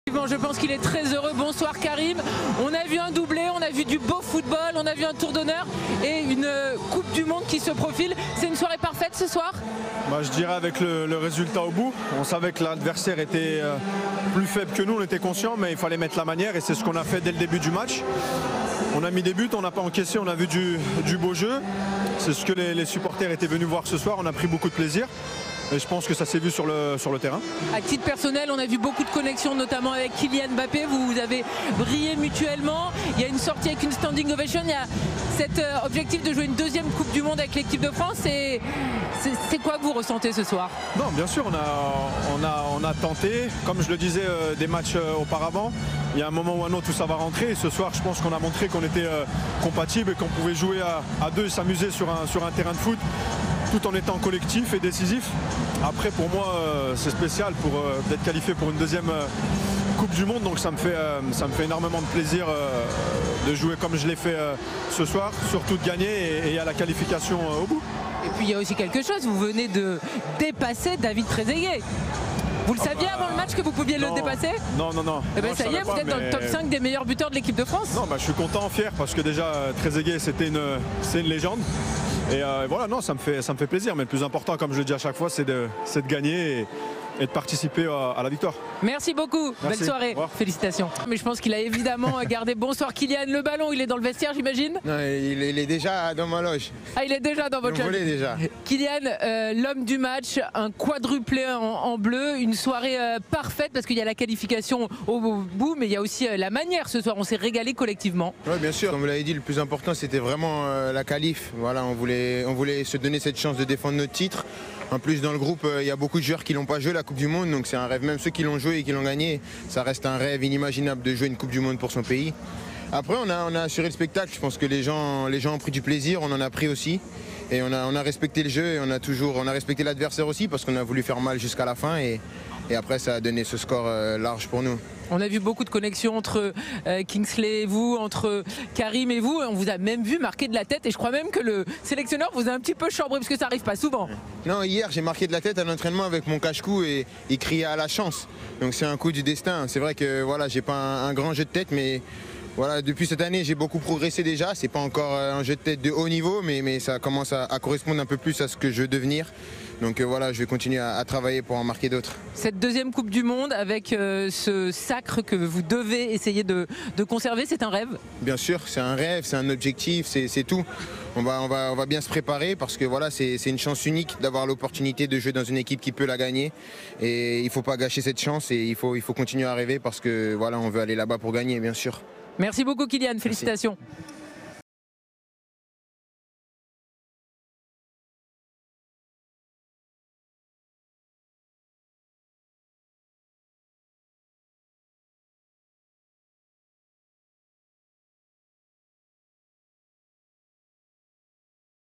Je pense qu'il est très heureux. Bonsoir Karim. On a vu un doublé, on a vu du beau football, on a vu un tour d'honneur et une Coupe du Monde qui se profile. C'est une soirée parfaite ce soir? Je dirais avec le résultat au bout. On savait que l'adversaire était plus faible que nous, on était conscient, mais il fallait mettre la manière et c'est ce qu'on a fait dès le début du match. On a mis des buts, on n'a pas encaissé, on a vu du beau jeu. C'est ce que les supporters étaient venus voir ce soir, on a pris beaucoup de plaisir. Et je pense que ça s'est vu sur le terrain. À titre personnel, on a vu beaucoup de connexions, notamment avec Kylian Mbappé. Vous avez brillé mutuellement. Il y a une sortie avec une standing ovation. Il y a cet objectif de jouer une deuxième Coupe du Monde avec l'équipe de France. C'est quoi que vous ressentez ce soir? Non, bien sûr, on a tenté. Comme je le disais des matchs auparavant, il y a un moment ou un autre où ça va rentrer. Et ce soir, je pense qu'on a montré qu'on était compatibles et qu'on pouvait jouer à deux et s'amuser sur un terrain de foot, tout en étant collectif et décisif. Après, pour moi, c'est spécial pour d'être qualifié pour une deuxième Coupe du Monde, donc ça me fait énormément de plaisir de jouer comme je l'ai fait ce soir, surtout de gagner et à la qualification au bout. Et puis il y a aussi quelque chose, vous venez de dépasser David Trezeguet. Vous le saviez avant le match que vous pouviez le dépasser? Non. Et bien ça y est, vous êtes dans le top 5 des meilleurs buteurs de l'équipe de France. Non, je suis content, fier, parce que déjà Trezeguet c'est une légende. Et voilà, non, ça me fait plaisir. Mais le plus important, comme je le dis à chaque fois, c'est de gagner et de participer à la victoire. Merci beaucoup. Merci. Belle soirée. Félicitations. Mais je pense qu'il a évidemment gardé. Bonsoir Kylian, le ballon, il est dans le vestiaire, j'imagine? Non, il est déjà dans ma loge. Ah, il est déjà dans votre loge. Déjà. Kylian, l'homme du match, un quadruplé en bleu, une soirée parfaite parce qu'il y a la qualification au bout, mais il y a aussi la manière ce soir. On s'est régalé collectivement. Oui, bien sûr. Comme vous l'avez dit, le plus important, c'était vraiment la qualif. Voilà, on voulait se donner cette chance de défendre notre titre. En plus, dans le groupe, il y a beaucoup de joueurs qui n'ont pas joué la Coupe du Monde, donc c'est un rêve. Même ceux qui l'ont joué et qui l'ont gagné, ça reste un rêve inimaginable de jouer une Coupe du Monde pour son pays. Après, on a assuré le spectacle. Je pense que les gens ont pris du plaisir, on en a pris aussi. Et on a respecté le jeu et on a respecté l'adversaire aussi parce qu'on a voulu faire mal jusqu'à la fin. Et après, ça a donné ce score large pour nous. On a vu beaucoup de connexions entre Kingsley et vous, entre Karim et vous. On vous a même vu marquer de la tête et je crois même que le sélectionneur vous a un petit peu chambré parce que ça n'arrive pas souvent. Non, hier j'ai marqué de la tête à l'entraînement avec mon cache-cou et il criait à la chance. Donc c'est un coup du destin. C'est vrai que voilà, j'ai pas un grand jeu de tête, mais voilà, depuis cette année j'ai beaucoup progressé déjà. C'est pas encore un jeu de tête de haut niveau, mais ça commence à correspondre un peu plus à ce que je veux devenir. Donc voilà, je vais continuer à travailler pour en marquer d'autres. Cette deuxième Coupe du Monde avec ce sacre que vous devez essayer de conserver, c'est un rêve? Bien sûr, c'est un rêve, c'est un objectif, c'est tout. On va bien se préparer parce que voilà, c'est une chance unique d'avoir l'opportunité de jouer dans une équipe qui peut la gagner. Et il ne faut pas gâcher cette chance et il faut continuer à rêver parce que voilà, on veut aller là-bas pour gagner, bien sûr. Merci beaucoup Kylian, félicitations. Merci.